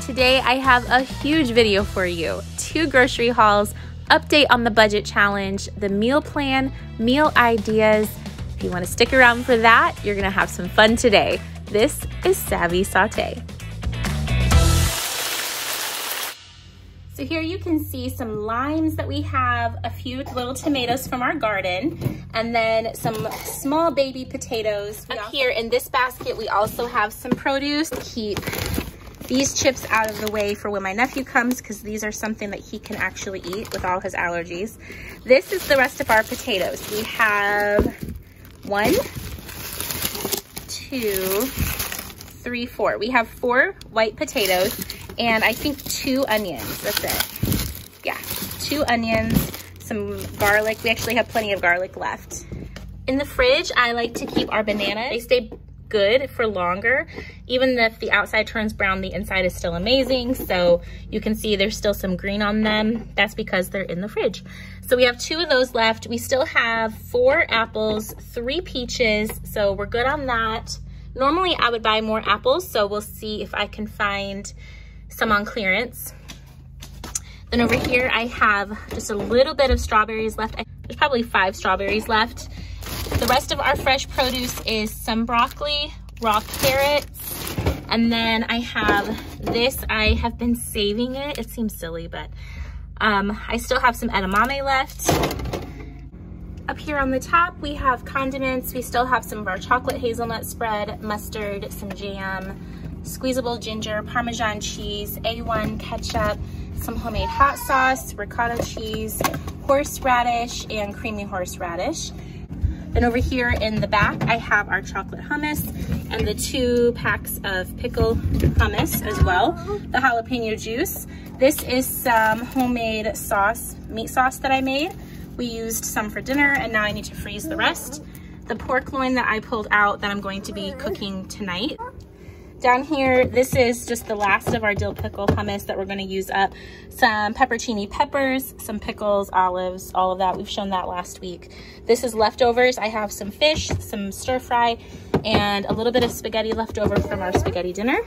Today I have a huge video for you. 2 grocery hauls, update on the budget challenge, the meal plan, meal ideas. If you want to stick around for that, you're gonna have some fun today. This is Savvy Saute. So here you can see some limes that we have, a few little tomatoes from our garden, and then some small baby potatoes. Up here in this basket, we also have some produce. Keep these chips out of the way for when my nephew comes, because these are something that he can actually eat with all his allergies. This is the rest of our potatoes. We have 1, 2, 3, 4. We have 4 white potatoes and I think 2 onions. That's it. Yeah, 2 onions, some garlic. We actually have plenty of garlic left. In the fridge, I like to keep our bananas. They stay good for longer. Even if the outside turns brown, the inside is still amazing. So you can see there's still some green on them. That's because they're in the fridge. So we have 2 of those left. We still have 4 apples, 3 peaches. So we're good on that. Normally I would buy more apples, so we'll see if I can find some on clearance. Then over here I have just a little bit of strawberries left. There's probably 5 strawberries left. The rest of our fresh produce is some broccoli, raw carrots, and then I have this. I have been saving it. It seems silly, but I still have some edamame left. Up here on the top, we have condiments. We still have some of our chocolate hazelnut spread, mustard, some jam, squeezable ginger, Parmesan cheese, A1 ketchup, some homemade hot sauce, ricotta cheese, horseradish, and creamy horseradish. Then over here in the back, I have our chocolate hummus and the 2 packs of pickle hummus as well. The jalapeno juice. This is some homemade sauce, meat sauce that I made. We used some for dinner and now I need to freeze the rest. The pork loin that I pulled out that I'm going to be cooking tonight. Down here, this is just the last of our dill pickle hummus that we're going to use up. Some pepperoni peppers, some pickles, olives, all of that. We've shown that last week. This is leftovers. I have some fish, some stir fry, and a little bit of spaghetti left over from our spaghetti dinner.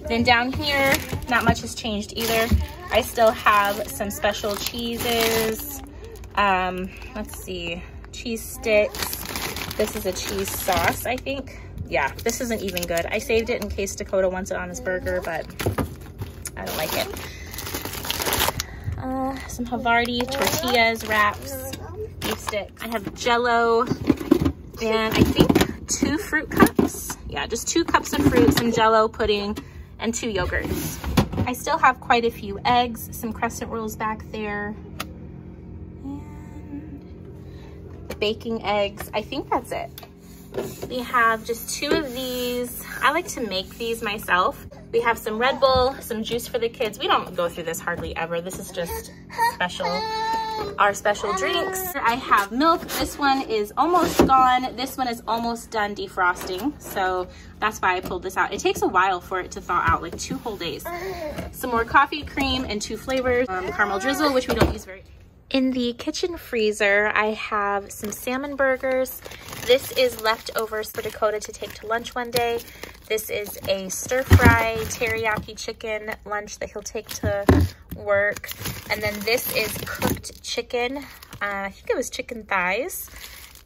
Then down here, not much has changed either. I still have some special cheeses. Let's see, cheese sticks. This is a cheese sauce, I think. Yeah, this isn't even good. I saved it in case Dakota wants it on his burger, but I don't like it. Some Havarti tortillas, wraps, beef sticks. I have Jell-O and I think 2 fruit cups. Yeah, just 2 cups of fruit, some Jell-O pudding, and 2 yogurts. I still have quite a few eggs, some crescent rolls back there, and the baking eggs. I think that's it. We have just 2 of these. I like to make these myself. We have some Red Bull, some juice for the kids. We don't go through this hardly ever. This is just special, our special drinks. I have milk. This one is almost gone. This one is almost done defrosting. So that's why I pulled this out. It takes a while for it to thaw out, like 2 whole days. Some more coffee cream and 2 flavors. Caramel drizzle, which we don't use very. In the kitchen freezer, I have some salmon burgers. This is leftovers for Dakota to take to lunch one day. This is a stir-fry teriyaki chicken lunch that he'll take to work. And then this is cooked chicken. I think it was chicken thighs.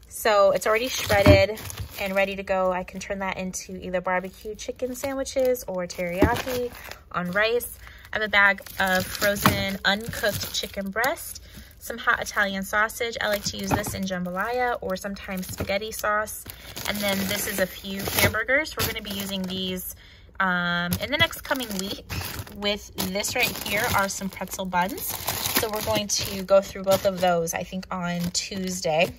So it's already shredded and ready to go. I can turn that into either barbecue chicken sandwiches or teriyaki on rice. I have a bag of frozen uncooked chicken breast, some hot Italian sausage. I like to use this in jambalaya or sometimes spaghetti sauce. And then this is a few hamburgers. We're going to be using these in the next coming week. With this right here are some pretzel buns. So we're going to go through both of those, I think, on Tuesday.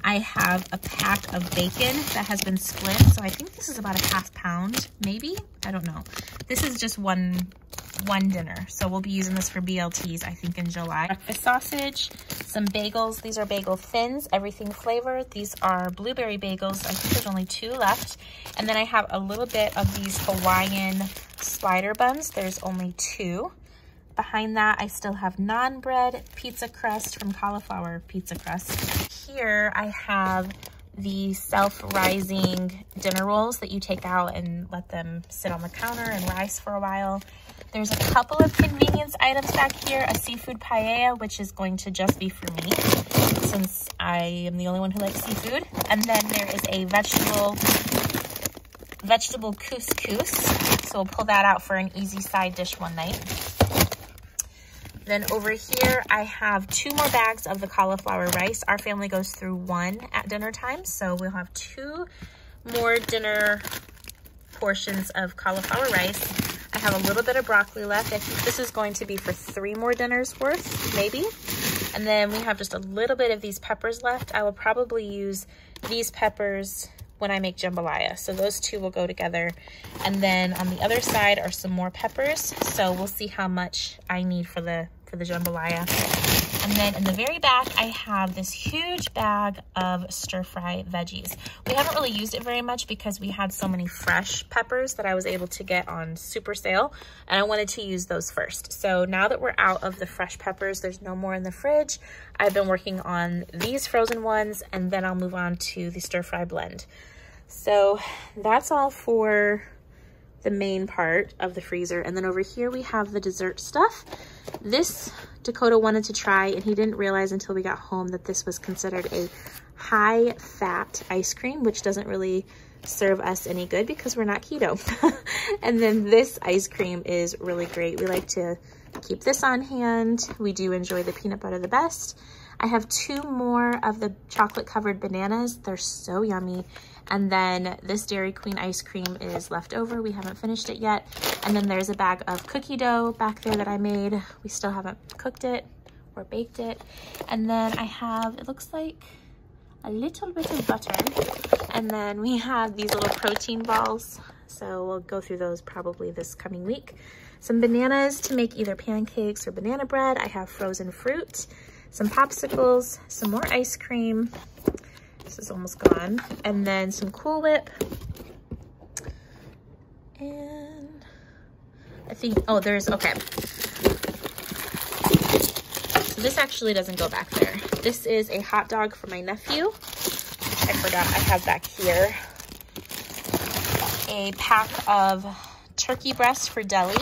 I have a pack of bacon that has been split. So I think this is about a ½ pound, maybe? I don't know. This is just one dinner. So we'll be using this for BLTs, I think, in July. Breakfast sausage, some bagels. These are bagel thins, everything flavored. These are blueberry bagels. I think there's only 2 left. And then I have a little bit of these Hawaiian slider buns. There's only 2. Behind that, I still have naan bread, pizza crust from Cauliflower Pizza Crust. Here I have the self-rising dinner rolls that you take out and let them sit on the counter and rise for a while. There's a couple of convenience items back here, a seafood paella, which is going to just be for me since I am the only one who likes seafood. And then there is a vegetable couscous. So we'll pull that out for an easy side dish one night. Then over here, I have 2 more bags of the cauliflower rice. Our family goes through 1 at dinner time, so we'll have 2 more dinner portions of cauliflower rice. I have a little bit of broccoli left. I think this is going to be for 3 more dinners worth, maybe. And then we have just a little bit of these peppers left. I will probably use these peppers when I make jambalaya. So those 2 will go together. And then on the other side are some more peppers. So we'll see how much I need for the jambalaya. And then in the very back, I have this huge bag of stir-fry veggies. We haven't really used it very much because we had so many fresh peppers that I was able to get on super sale, and I wanted to use those first. So now that we're out of the fresh peppers, there's no more in the fridge. I've been working on these frozen ones, and then I'll move on to the stir-fry blend. So that's all for the main part of the freezer. And then over here we have the dessert stuff. This Dakota wanted to try, and he didn't realize until we got home that this was considered a high fat ice cream, which doesn't really serve us any good because we're not keto. And then this ice cream is really great. We like to keep this on hand. We do enjoy the peanut butter the best. I have 2 more of the chocolate covered bananas. They're so yummy. And then this Dairy Queen ice cream is left over. We haven't finished it yet. And then there's a bag of cookie dough back there that I made. We still haven't cooked it or baked it. And then I have, it looks like a little bit of butter. And then we have these little protein balls. So we'll go through those probably this coming week. Some bananas to make either pancakes or banana bread. I have frozen fruit, some popsicles, some more ice cream. This is almost gone. And then some Cool Whip. And I think, oh, there's, okay. So this actually doesn't go back there. This is a hot dog for my nephew. I forgot I have back here a pack of turkey breasts for deli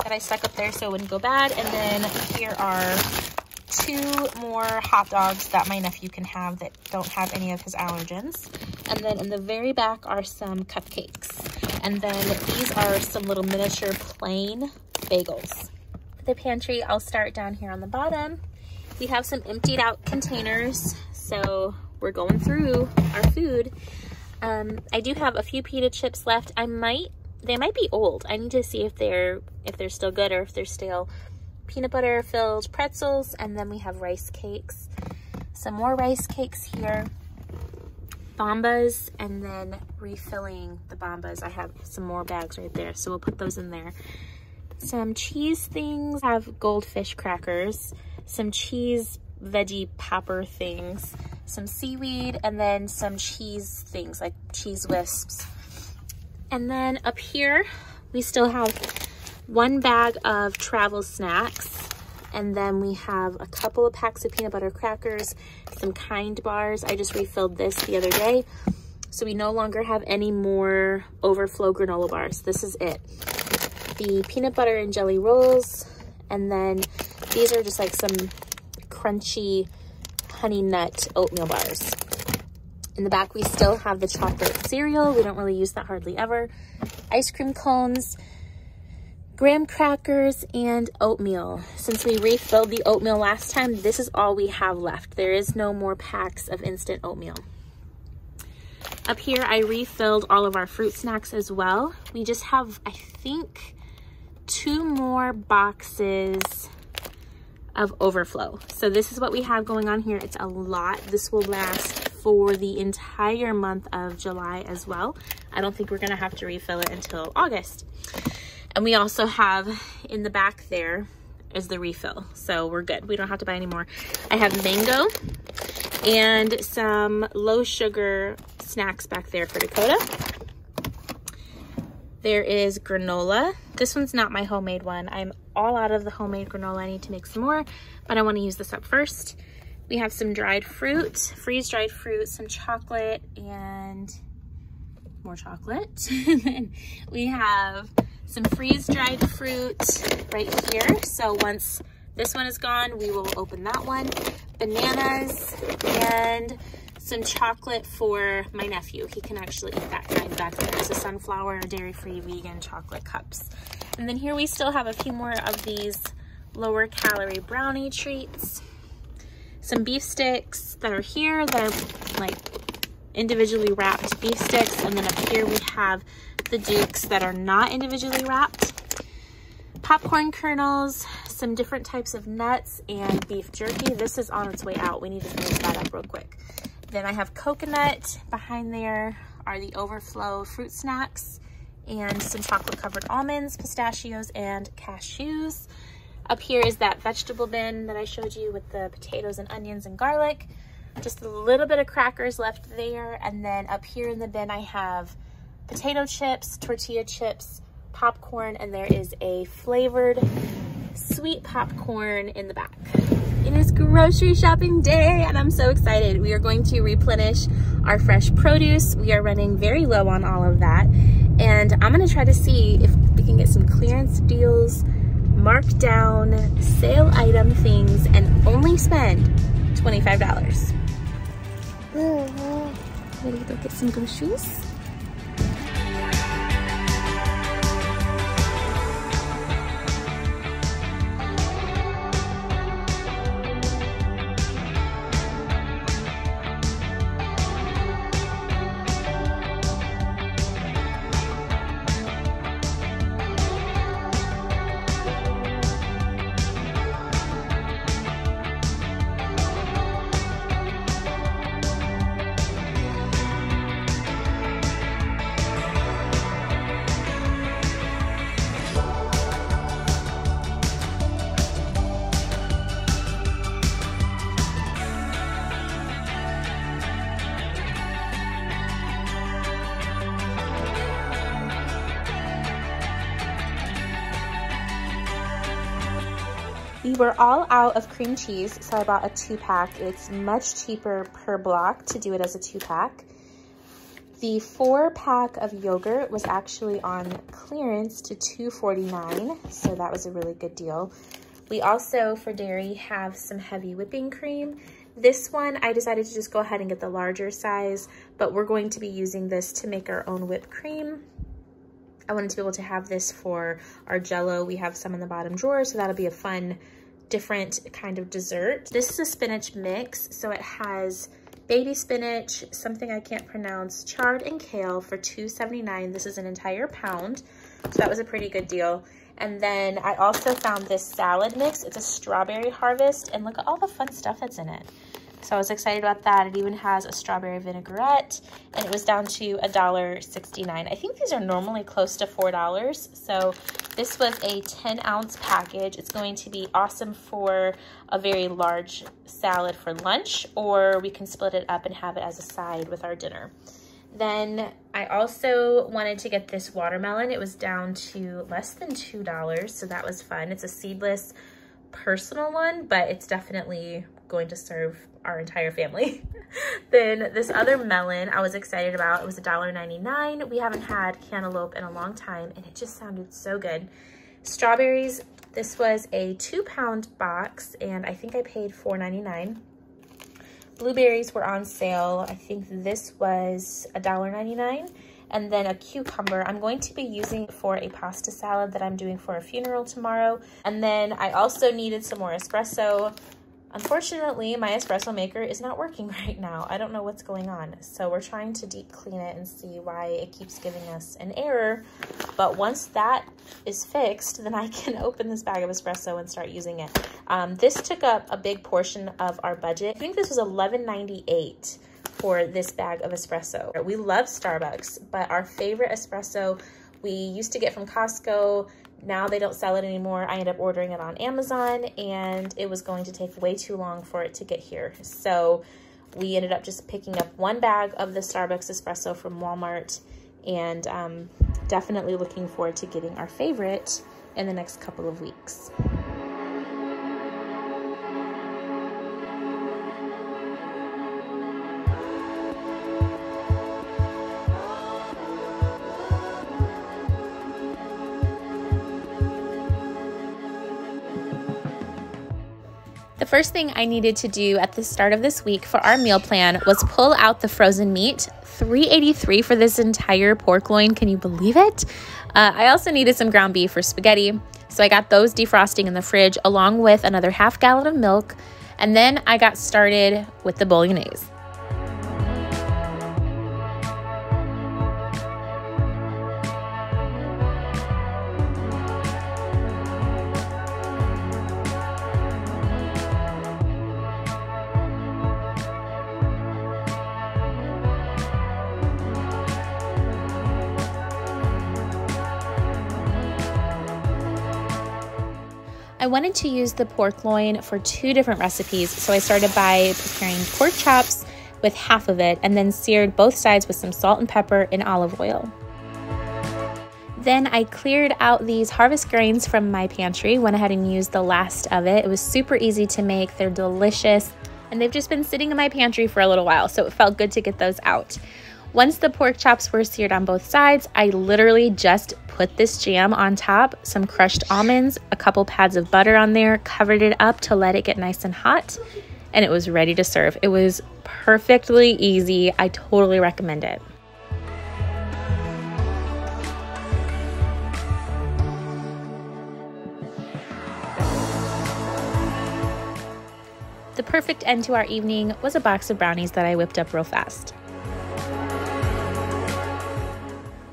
that I stuck up there so it wouldn't go bad. And then here are 2 more hot dogs that my nephew can have that don't have any of his allergens. And then in the very back are some cupcakes. And then these are some little miniature plain bagels. For the pantry, I'll start down here on the bottom. We have some emptied out containers, so we're going through our food. I do have a few pita chips left. They might be old. I need to see if they're still good or if they're stale. Peanut butter filled pretzels, and then we have rice cakes. Some more rice cakes here. Bombas, and then refilling the bombas. I have some more bags right there, so we'll put those in there. Some cheese things. I have goldfish crackers, some cheese veggie popper things, some seaweed, and then some cheese things like cheese wisps. And then up here, we still have 1 bag of travel snacks, and then we have a couple of packs of peanut butter crackers, some Kind bars. I just refilled this the other day, so we no longer have any more overflow granola bars. This is it. The peanut butter and jelly rolls, and then these are just like some crunchy honey nut oatmeal bars. In the back, we still have the chocolate cereal. We don't really use that hardly ever. Ice cream cones, graham crackers, and oatmeal. Since we refilled the oatmeal last time, this is all we have left. There is no more packs of instant oatmeal. Up here, I refilled all of our fruit snacks as well. We just have, I think, 2 more boxes of overflow. So this is what we have going on here. It's a lot. This will last for the entire month of July as well. I don't think we're gonna have to refill it until August. And we also have in the back there is the refill. So we're good. We don't have to buy any more. I have mango and some low sugar snacks back there for Dakota. There is granola. This one's not my homemade one. I'm all out of the homemade granola. I need to make some more, but I want to use this up first. We have some dried fruit, freeze-dried fruit, some chocolate, and more chocolate. And then we have some freeze-dried fruit right here. So once this one is gone, we will open that one. Bananas and some chocolate for my nephew. He can actually eat that kind back there. It's a sunflower, dairy-free, vegan chocolate cups. And then here we still have a few more of these lower calorie brownie treats. Some beef sticks that are here that are like individually wrapped beef sticks. And then up here we have the Dukes that are not individually wrapped. Popcorn kernels, some different types of nuts, and beef jerky. This is on its way out. We need to finish that up real quick. Then I have coconut. Behind there are the overflow fruit snacks and some chocolate covered almonds, pistachios, and cashews. Up here is that vegetable bin that I showed you with the potatoes and onions and garlic. Just a little bit of crackers left there. And then up here in the bin, I have potato chips, tortilla chips, popcorn, and there is a flavored sweet popcorn in the back. It is grocery shopping day and I'm so excited. We are going to replenish our fresh produce. We are running very low on all of that. And I'm gonna try to see if we can get some clearance deals, markdown, sale item things, and only spend $25. Ready to go get some groceries? We were all out of cream cheese, so I bought a 2-pack. It's much cheaper per block to do it as a 2-pack. The 4-pack of yogurt was actually on clearance to $2.49, so that was a really good deal. We also, for dairy, have some heavy whipping cream. This one, I decided to just go ahead and get the larger size, but we're going to be using this to make our own whipped cream. I wanted to be able to have this for our Jell-O. We have some in the bottom drawer, so that'll be a fun, different kind of dessert. This is a spinach mix, so it has baby spinach, something I can't pronounce, chard, and kale for $2.79. This is an entire pound, so that was a pretty good deal. And then I also found this salad mix. It's a strawberry harvest, and look at all the fun stuff that's in it. So I was excited about that. It even has a strawberry vinaigrette, and it was down to $1.69. I think these are normally close to $4. So this was a 10-ounce package. It's going to be awesome for a very large salad for lunch, or we can split it up and have it as a side with our dinner. Then I also wanted to get this watermelon. It was down to less than $2, so that was fun. It's a seedless personal one, but it's definitely going to serve our entire family. Then this other melon I was excited about. It was $1.99. We haven't had cantaloupe in a long time, and it just sounded so good. Strawberries, this was a 2-pound box, and I think I paid $4.99. Blueberries were on sale. I think this was $1.99. And then a cucumber I'm going to be using for a pasta salad that I'm doing for a funeral tomorrow. And then I also needed some more espresso. Unfortunately, my espresso maker is not working right now. I don't know what's going on. So we're trying to deep clean it and see why it keeps giving us an error. But once that is fixed, then I can open this bag of espresso and start using it. This took up a big portion of our budget. I think this was $11.98 for this bag of espresso. We love Starbucks, but our favorite espresso we used to get from Costco. Now they don't sell it anymore. I ended up ordering it on Amazon, and it was going to take way too long for it to get here. So we ended up just picking up 1 bag of the Starbucks espresso from Walmart, and definitely looking forward to getting our favorite in the next couple of weeks. The first thing I needed to do at the start of this week for our meal plan was pull out the frozen meat. $3.83 for this entire pork loin. Can you believe it? I also needed some ground beef for spaghetti. So I got those defrosting in the fridge along with another half gallon of milk. And then I got started with the bolognese. I wanted to use the pork loin for 2 different recipes, so I started by preparing pork chops with half of it and then seared both sides with some salt and pepper in olive oil. Then I cleared out these harvest grains from my pantry, went ahead and used the last of it. It was super easy to make, they're delicious, and they've just been sitting in my pantry for a little while, so it felt good to get those out. Once the pork chops were seared on both sides, I literally just put this jam on top, some crushed almonds, a couple pads of butter on there, covered it up to let it get nice and hot, and it was ready to serve. It was perfectly easy. I totally recommend it. The perfect end to our evening was a box of brownies that I whipped up real fast.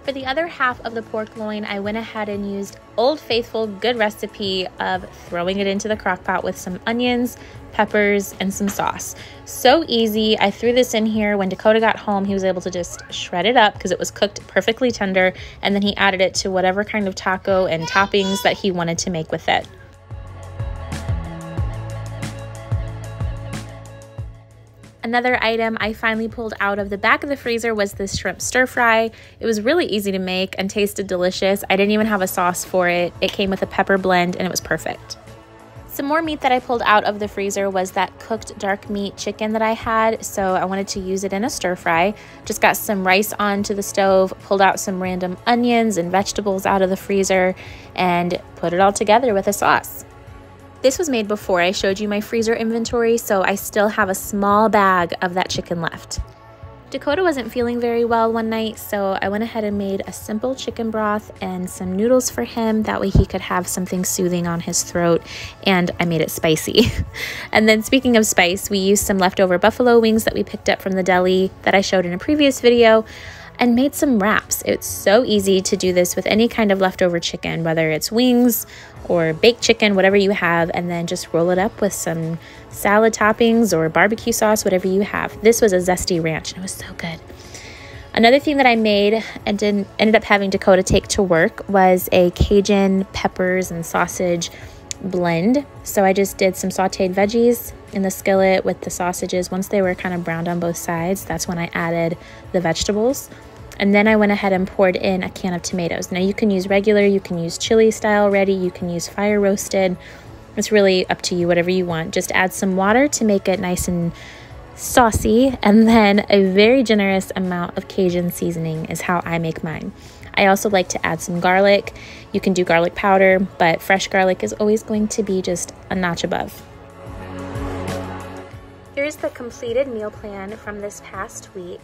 For the other half of the pork loin, I went ahead and used Old Faithful good recipe of throwing it into the crock pot with some onions, peppers, and some sauce. So easy. I threw this in here. When Dakota got home, he was able to just shred it up because it was cooked perfectly tender, and then he added it to whatever kind of taco and toppings that he wanted to make with it. Another item I finally pulled out of the back of the freezer was this shrimp stir fry. It was really easy to make and tasted delicious. I didn't even have a sauce for it. It came with a pepper blend and it was perfect. Some more meat that I pulled out of the freezer was that cooked dark meat chicken that I had, so I wanted to use it in a stir fry. Just got some rice onto the stove, pulled out some random onions and vegetables out of the freezer, and put it all together with a sauce. This was made before I showed you my freezer inventory, so I still have a small bag of that chicken left. Dakota wasn't feeling very well one night, so I went ahead and made a simple chicken broth and some noodles for him. That way he could have something soothing on his throat, and I made it spicy. And then speaking of spice, we used some leftover buffalo wings that we picked up from the deli that I showed in a previous video, and made some wraps. It's so easy to do this with any kind of leftover chicken, whether it's wings or baked chicken, whatever you have, and then just roll it up with some salad toppings or barbecue sauce, whatever you have. This was a zesty ranch and it was so good. Another thing that I made and ended up having Dakota take to work was a Cajun peppers and sausage blend. So I just did some sauteed veggies in the skillet with the sausages. Once they were kind of browned on both sides, that's when I added the vegetables. And then I went ahead and poured in a can of tomatoes. Now you can use regular, you can use chili style ready, you can use fire roasted. It's really up to you, whatever you want. Just add some water to make it nice and saucy, and then a very generous amount of Cajun seasoning is how I make mine. I also like to add some garlic. You can do garlic powder, but fresh garlic is always going to be just a notch above. Here's the completed meal plan from this past week.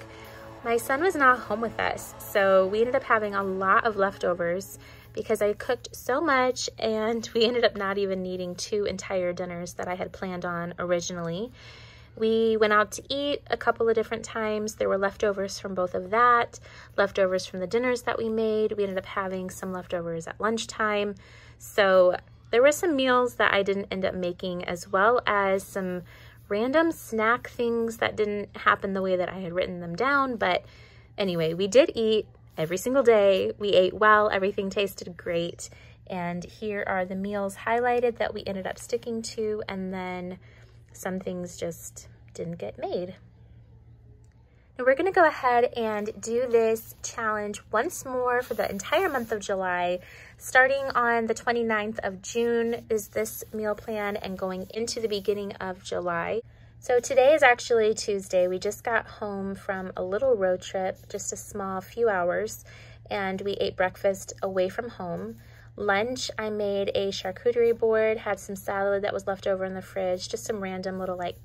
My son was not home with us, so we ended up having a lot of leftovers because I cooked so much, and we ended up not even needing 2 entire dinners that I had planned on originally. We went out to eat a couple of different times. There were leftovers from both of that, leftovers from the dinners that we made. We ended up having some leftovers at lunchtime. So there were some meals that I didn't end up making, as well as some random snack things that didn't happen the way that I had written them down. But anyway, we did eat every single day. We ate well, everything tasted great. And here are the meals highlighted that we ended up sticking to, and then some things just didn't get made. Now we're gonna go ahead and do this challenge once more for the entire month of July. Starting on the 29th of June is this meal plan, and going into the beginning of July. So today is actually Tuesday. We just got home from a little road trip, just a small few hours, and we ate breakfast away from home. Lunch, I made a charcuterie board, had some salad that was left over in the fridge, just some random little like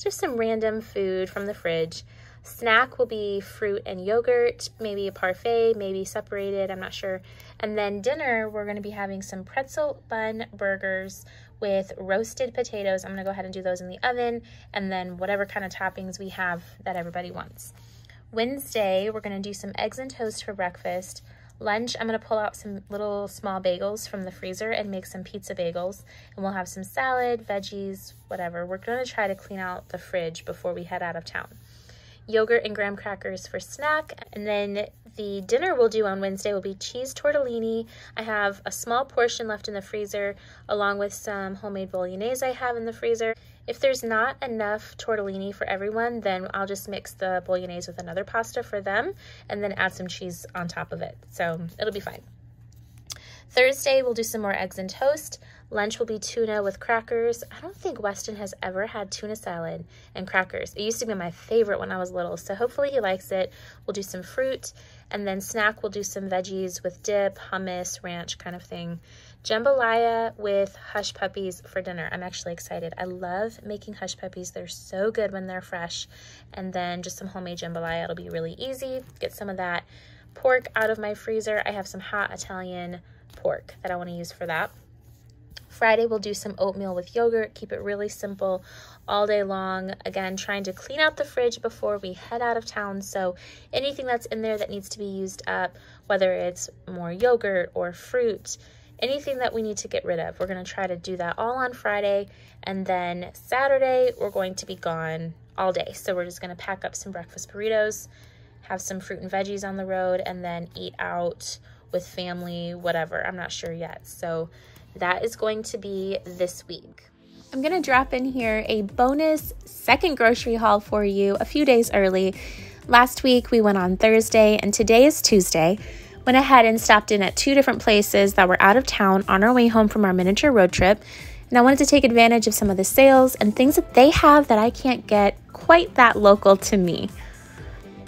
just some random food from the fridge. Snack will be fruit and yogurt, maybe a parfait, maybe separated, I'm not sure. And then dinner, we're gonna be having some pretzel bun burgers with roasted potatoes. I'm gonna go ahead and do those in the oven, and then whatever kind of toppings we have that everybody wants. Wednesday, we're gonna do some eggs and toast for breakfast. Lunch, I'm gonna pull out some little small bagels from the freezer and make some pizza bagels. And we'll have some salad, veggies, whatever. We're gonna try to clean out the fridge before we head out of town. Yogurt and graham crackers for snack. And then the dinner we'll do on Wednesday will be cheese tortellini. I have a small portion left in the freezer along with some homemade bolognese I have in the freezer. If there's not enough tortellini for everyone, then I'll just mix the bolognese with another pasta for them and then add some cheese on top of it. So it'll be fine. Thursday, we'll do some more eggs and toast. Lunch will be tuna with crackers. I don't think Weston has ever had tuna salad and crackers. It used to be my favorite when I was little, so hopefully he likes it. We'll do some fruit, and then snack, we'll do some veggies with dip, hummus, ranch kind of thing. Jambalaya with hush puppies for dinner. I'm actually excited. I love making hush puppies. They're so good when they're fresh. And then just some homemade jambalaya. It'll be really easy. Get some of that pork out of my freezer. I have some hot Italian pork that I want to use for that. Friday, we'll do some oatmeal with yogurt, keep it really simple all day long. Again, trying to clean out the fridge before we head out of town. So anything that's in there that needs to be used up, whether it's more yogurt or fruit, anything that we need to get rid of, we're going to try to do that all on Friday. And then Saturday, we're going to be gone all day. So we're just going to pack up some breakfast burritos, have some fruit and veggies on the road, and then eat out with family, whatever. I'm not sure yet. So that is going to be this week. I'm gonna drop in here a bonus second grocery haul for you a few days early. Last week we went on Thursday and today is Tuesday. Went ahead and stopped in at 2 different places that were out of town on our way home from our miniature road trip. And I wanted to take advantage of some of the sales and things that they have that I can't get quite that local to me.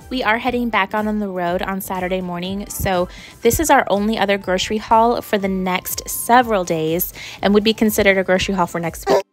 We are heading back out on the road on Saturday morning, so this is our only other grocery haul for the next several days and would be considered a grocery haul for next week.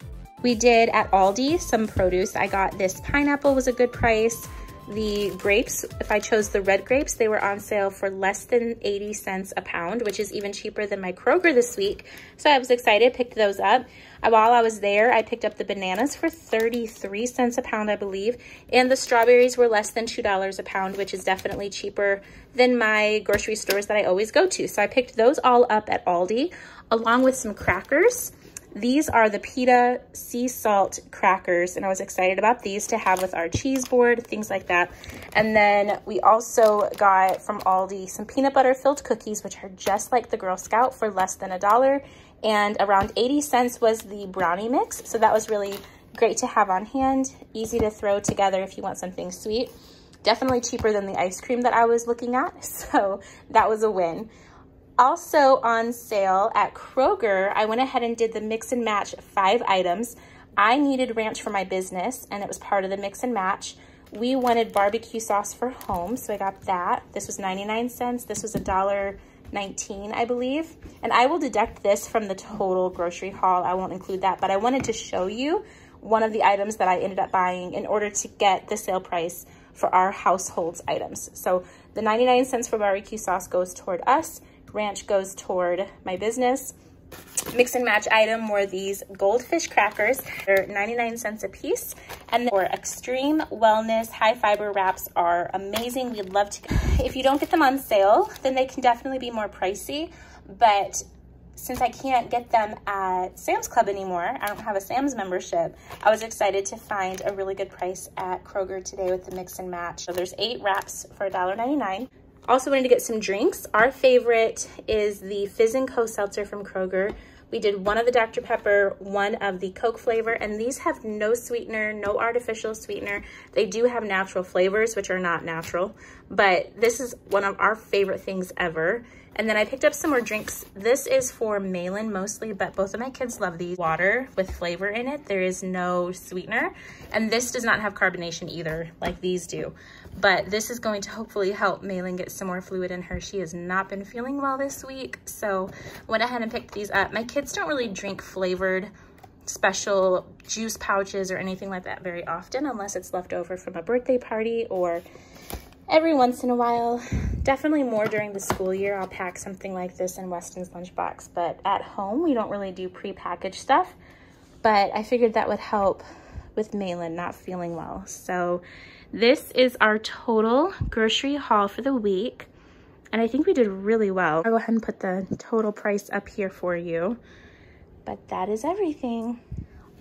We did at Aldi some produce. I got this pineapple, was a good price. The grapes, if I chose the red grapes, they were on sale for less than 80 cents a pound, which is even cheaper than my Kroger this week. So I was excited, picked those up. While I was there, I picked up the bananas for 33 cents a pound, I believe. And the strawberries were less than $2 a pound, which is definitely cheaper than my grocery stores that I always go to. So I picked those all up at Aldi, along with some crackers. These are the pita sea salt crackers, and I was excited about these to have with our cheese board, things like that. And then we also got from Aldi some peanut butter filled cookies, which are just like the Girl Scout for less than $1. And around 80 cents was the brownie mix. So that was really great to have on hand, easy to throw together if you want something sweet. Definitely cheaper than the ice cream that I was looking at, so that was a win. Also on sale at Kroger, I went ahead and did the mix and match 5 items. I needed ranch for my business, and it was part of the mix and match. We wanted barbecue sauce for home, so I got that. This was 99 cents. This was $1.19, I believe. And I will deduct this from the total grocery haul. I won't include that, but I wanted to show you one of the items that I ended up buying in order to get the sale price for our household's items. So the 99 cents for barbecue sauce goes toward us. Ranch goes toward my business. Mix and match item were these goldfish crackers. They're 99 cents a piece. And for extreme wellness, high fiber wraps are amazing. We'd love to. If you don't get them on sale, then they can definitely be more pricey. But since I can't get them at Sam's Club anymore, I don't have a Sam's membership, I was excited to find a really good price at Kroger today with the mix and match. So there's 8 wraps for $1.99. Also wanted to get some drinks. Our favorite is the Fizz & Co. Seltzer from Kroger. We did one of the Dr. Pepper, one of the Coke flavor, and these have no sweetener, no artificial sweetener. They do have natural flavors, which are not natural, but this is one of our favorite things ever. And then I picked up some more drinks. This is for Malin mostly, but both of my kids love these. Water with flavor in it. There is no sweetener. And this does not have carbonation either, like these do. But this is going to hopefully help Malin get some more fluid in her. She has not been feeling well this week, so I went ahead and picked these up. My kids don't really drink flavored special juice pouches or anything like that very often, unless it's left over from a birthday party or every once in a while. Definitely more during the school year. I'll pack something like this in Weston's lunchbox, but at home we don't really do pre-packaged stuff. But I figured that would help with Malin not feeling well. So this is our total grocery haul for the week, and I think we did really well. I'll go ahead and put the total price up here for you, but that is everything.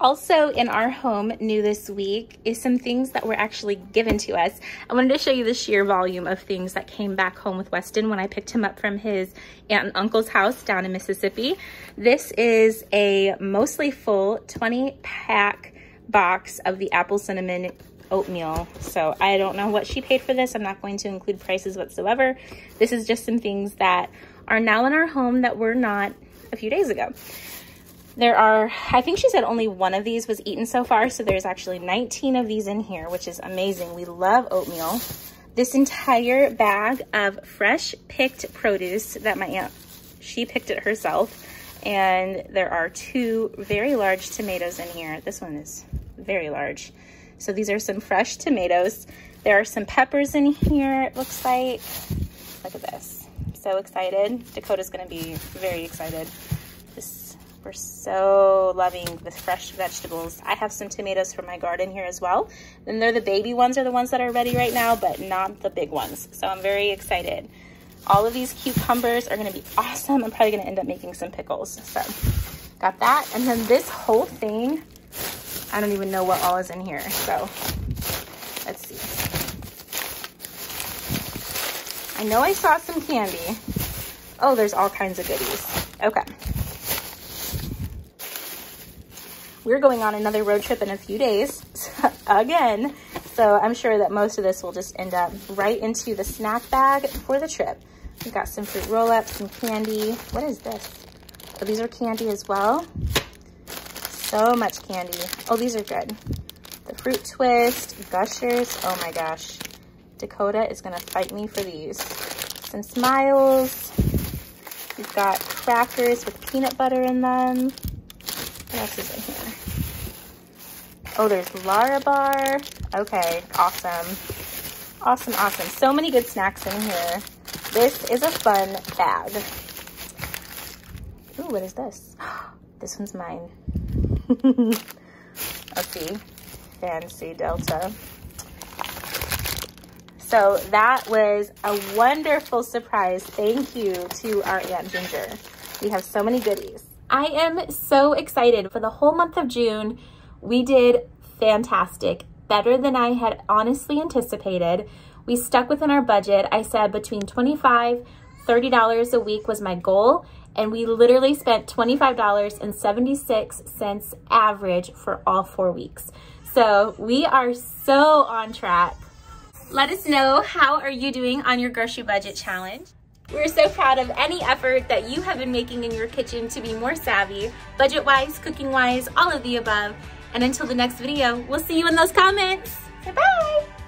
Also in our home new this week is some things that were actually given to us. I wanted to show you the sheer volume of things that came back home with Weston when I picked him up from his aunt and uncle's house down in Mississippi. This is a mostly full 20-pack box of the apple cinnamon oatmeal. So I don't know what she paid for this. I'm not going to include prices whatsoever. This is just some things that are now in our home that were not a few days ago. There are, I think she said only one of these was eaten so far, so there's actually 19 of these in here, which is amazing. We love oatmeal. This entire bag of fresh picked produce that my aunt, she picked it herself, and there are 2 very large tomatoes in here. This one is very large. So these are some fresh tomatoes. There are some peppers in here, it looks like. Look at this. So excited. Dakota's gonna be very excited. We're so loving the fresh vegetables. I have some tomatoes from my garden here as well. And they're the baby ones are the ones that are ready right now, but not the big ones. So I'm very excited. All of these cucumbers are gonna be awesome. I'm probably gonna end up making some pickles. So got that. And then this whole thing, I don't even know what all is in here. So let's see. I know I saw some candy. Oh, there's all kinds of goodies. Okay. We're going on another road trip in a few days again, so I'm sure that most of this will just end up right into the snack bag for the trip. We've got some fruit roll-ups, some candy. What is this? Oh, these are candy as well. So much candy. Oh, these are good. The fruit twist, Gushers. Oh my gosh. Dakota is gonna fight me for these. Some Smiles. We've got crackers with peanut butter in them. What else is in here? Oh, there's Larabar. Okay, awesome. Awesome, awesome. So many good snacks in here. This is a fun bag. Ooh, what is this? This one's mine. Let's see. Fancy Delta. So that was a wonderful surprise. Thank you to our Aunt Ginger. We have so many goodies. I am so excited. For the whole month of June, we did fantastic. Better than I had honestly anticipated. We stuck within our budget. I said between $25, $30 a week was my goal, and we literally spent $25.76 average for all 4 weeks. So we are so on track. Let us know, how are you doing on your grocery budget challenge? We're so proud of any effort that you have been making in your kitchen to be more savvy, budget-wise, cooking-wise, all of the above. And until the next video, we'll see you in those comments. Bye-bye.